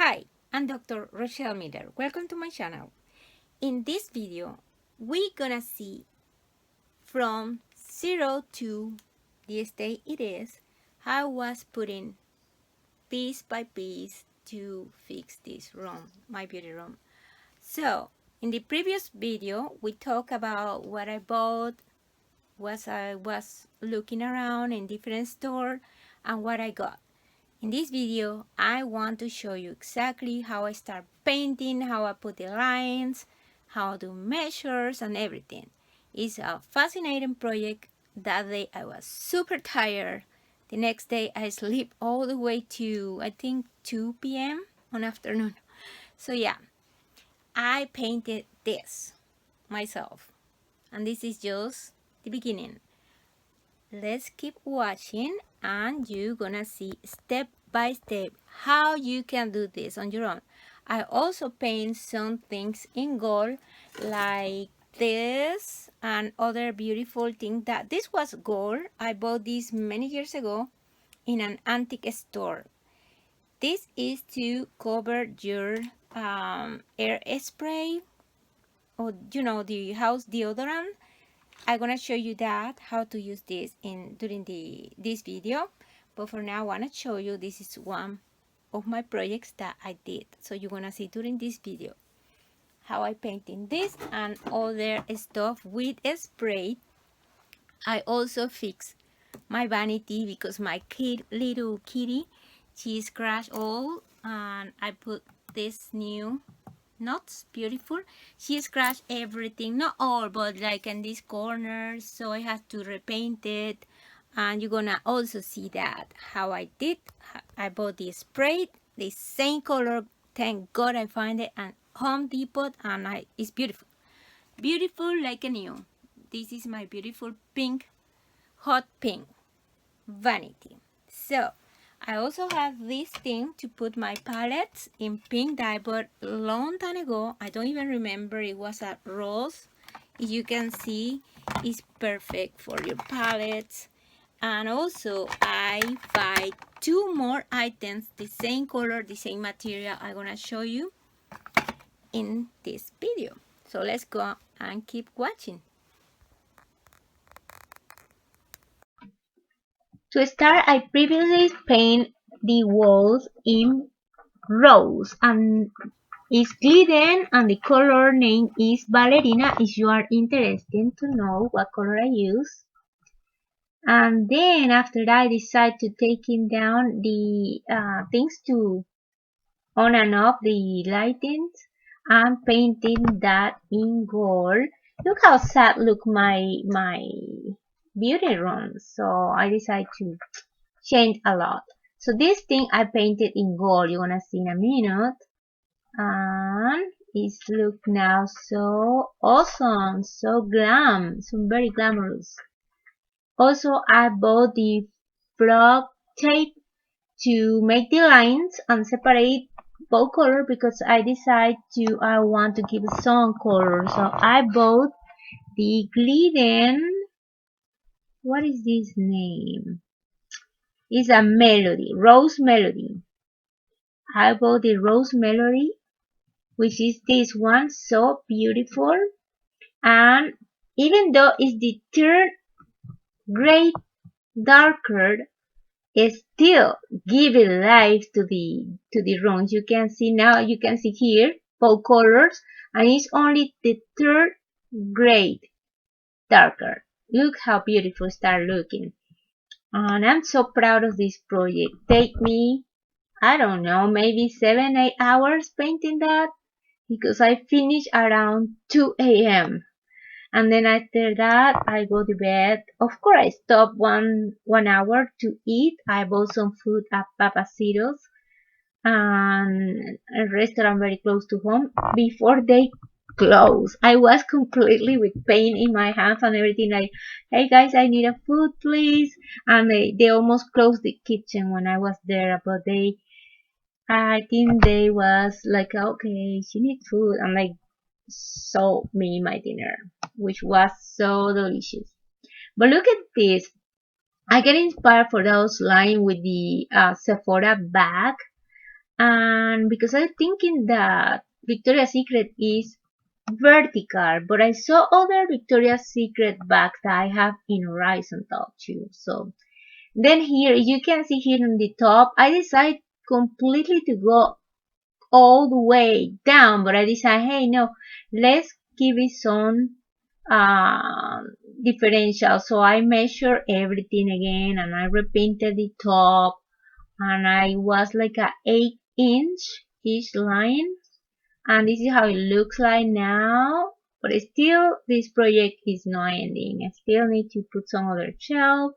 Hi, I'm Dr. Rochelle Miller. Welcome to my channel. In this video, we're gonna see from 0 to the state it is, how I was putting piece by piece to fix this room, my beauty room. So, in the previous video, we talked about what I bought, what I was looking around in different stores, and what I got. In this video, I want to show you exactly how I start painting, how I put the lines, how I do measures and everything. It's a fascinating project. That day I was super tired. The next day I sleep all the way to I think 2 p.m. on afternoon. So yeah, I painted this myself. And this is just the beginning. Let's keep watching and you're gonna see step by step how you can do this on your own. I also paint some things in gold like this and other beautiful thing. That this was gold. I bought this many years ago in an antique store. This is to cover your air spray, or the house deodorant. I'm gonna show you that how to use this during this video, but for now I wanna show you this is one of my projects that I did. So you're gonna see during this video how I painting this and other stuff with a spray. I also fix my vanity because my little kitty, she scratched all, and I put this new knots, beautiful. She scratched everything, not all, but like in this corner, so I had to repaint it. And you're gonna also see that how I did. I bought the spray, the same color. Thank God I find it at Home Depot, and it's beautiful, beautiful like a new. This is my beautiful pink, hot pink vanity. So I also have this thing to put my palettes in pink that I bought a long time ago. I don't even remember, it was a rose. As you can see, it's perfect for your palettes. And also I buy two more items, the same color, the same material. I'm gonna show you in this video. So let's go and keep watching. To start, I previously paint the walls in rose, and it's Glidden, and the color name is Ballerina if you are interested to know what color I use. And then after that I decide to taking down the things to on and off the lightings and painting that in gold. Look how sad look my beauty room. So I decided to change a lot. So this thing I painted in gold. You're gonna see in a minute. And it's look now so awesome, so very glamorous. Also, I bought the frog tape to make the lines and separate both color because I want to give some color. So I bought the Glidden. What is this name? It's a Melody, Rose Melody. I bought the Rose Melody, which is this one, so beautiful. And even though it's the third grade darker, it's still giving life to the rooms. You can see now, you can see here both colors, and it's only the third grade darker. Look how beautiful start looking. And I'm so proud of this project. Take me, I don't know, maybe 7-8 hours painting that, because I finished around 2 a.m. And then after that I go to bed. Of course I stop one hour to eat. I bought some food at Papacitos and a restaurant very close to home before they close. I was completely with pain in my hands and everything, like, hey guys, I need a food please. And they almost closed the kitchen when I was there, but I think they was like, okay, she needs food, and like sold me my dinner, which was so delicious. But look at this. I get inspired for those line with the Sephora bag, And because I'm thinking that Victoria's Secret is vertical, but I saw other Victoria's Secret bags that I have in horizontal too. So then here, you can see here on the top, I decided completely to go all the way down, but I decided, hey, no, let's give it some differential. So I measured everything again, and I repainted the top, and I was like a 8-inch each line, and this is how it looks like now. But still, this project is not ending. I still need to put some other shelf.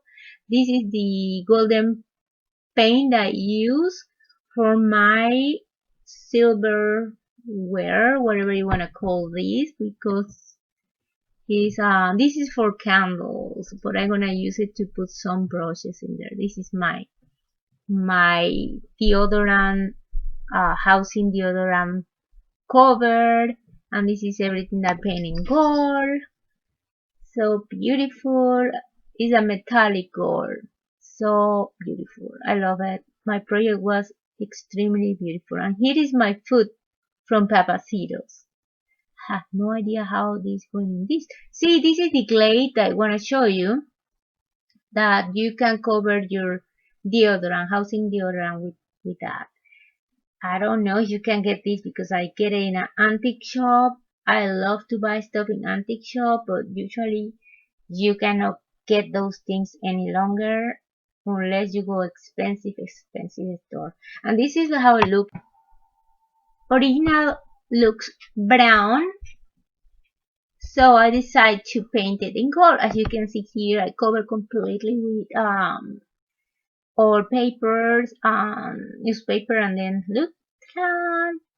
This is the golden paint that I use for my silverware, whatever you want to call this, because this is for candles, but I'm gonna use it to put some brushes in there. This is my deodorant, housing deodorant cover, and this is everything that I paint in gold. So beautiful. It's a metallic gold. So beautiful. I love it. My project was extremely beautiful. And here is my food from Papacitos. Have no idea how this going in this. See, this is the glade that I want to show you, that you can cover your deodorant, housing deodorant with that. I don't know if you can get this because I get it in an antique shop. I love to buy stuff in antique shop, but usually you cannot get those things any longer unless you go expensive store. And this is how it looks. Original looks brown, so I decided to paint it in gold. As you can see here, I cover completely with all papers, newspaper, and then look,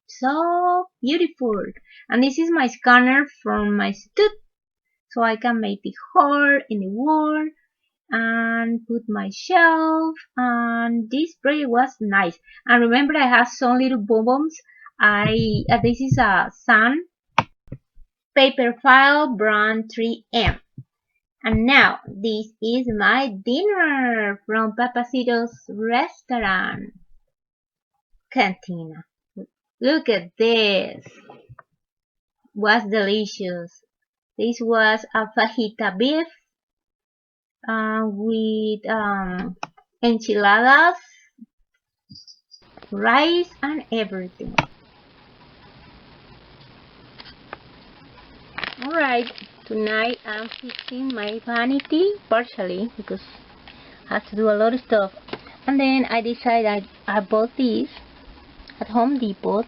so beautiful. And this is my scanner from my stud, so I can make the hole in the wall and put my shelf. And this project was nice. And remember, I have some little bombs. This is a sun paper file brand 3M. And now this is my dinner from Papacitos restaurant cantina. Look at this. Was delicious. This was a fajita beef with enchiladas, rice, and everything. Alright, tonight I'm fixing my vanity partially because I have to do a lot of stuff. And then I decided I bought this at Home Depot,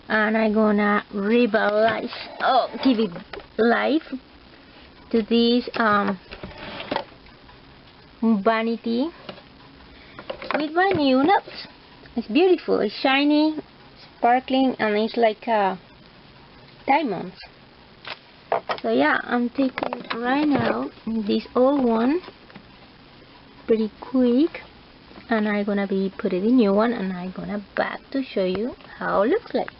and I'm gonna revitalize, give it life to this vanity with my new notes. It's beautiful, it's shiny, sparkling, and it's like diamonds. So yeah, I'm taking right now this old one pretty quick, and I'm gonna be putting the new one, and I'm gonna back to show you how it looks like.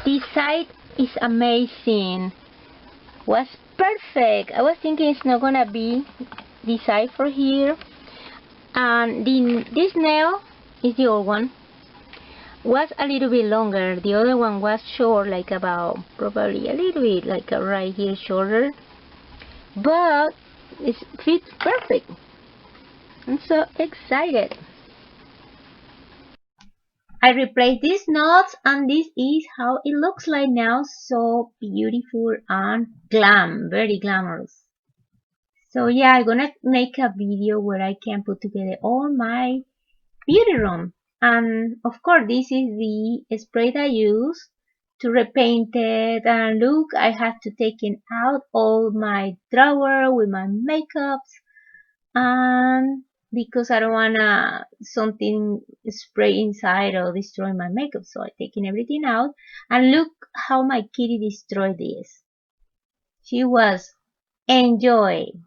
This side is amazing. Was perfect. I was thinking it's not gonna be this side for here, and this nail is the old one. Was a little bit longer. The other one was short, like about probably a little bit like right here shorter, but it fits perfect. I'm so excited. I replaced these knots, and this is how it looks like now. So beautiful and very glamorous. So yeah, I'm gonna make a video where I can put together all my beauty room. And of course, this is the spray that I use to repaint it. And look, I have to take out all my drawer with my makeups, and because I don't wanna something spray inside or destroy my makeup, so I'm taking everything out. And look how my kitty destroyed this. She was enjoying,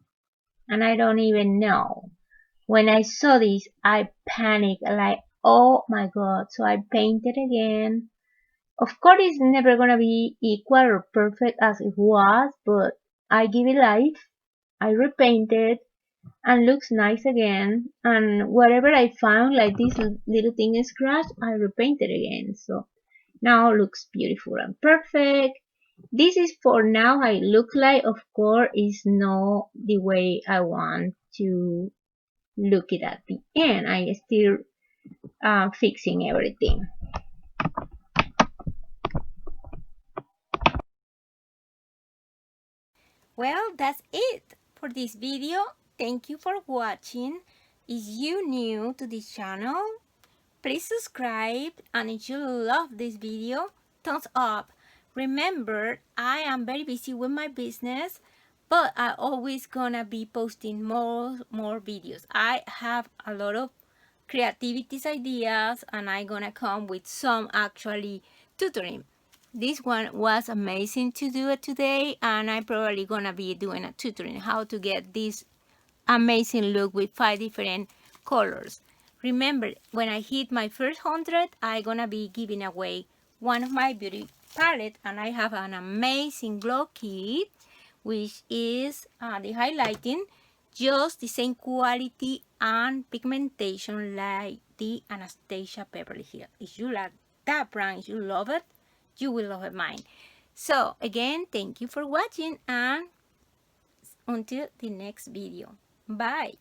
and I don't even know. When I saw this, I panicked, like, oh my god. So I painted again. Of course, it's never gonna be equal or perfect as it was, but I give it life. I repainted, and looks nice again. And wherever I found like this little thing is scratched, I repainted again. So now looks beautiful and perfect. This is for now how it looks like. Of course, it's not the way I want to look it at the end. I still fixing everything. Well, that's it for this video. Thank you for watching. If you new to this channel, please subscribe, and if you love this video, thumbs up. Remember, I am very busy with my business, but I always gonna be posting more videos. I have a lot of creativities ideas, and I gonna come with some actually tutoring. This one was amazing to do it today, and I'm probably gonna be doing a tutoring how to get this amazing look with 5 different colors. Remember, when I hit my first 100, I'm gonna be giving away one of my beauty palettes, and I have an amazing glow kit, which is the highlighting, just the same quality and pigmentation like the Anastasia Beverly Hills. If you like that brand, if you love it, you will love it mine. So again, thank you for watching, and until the next video. Bye.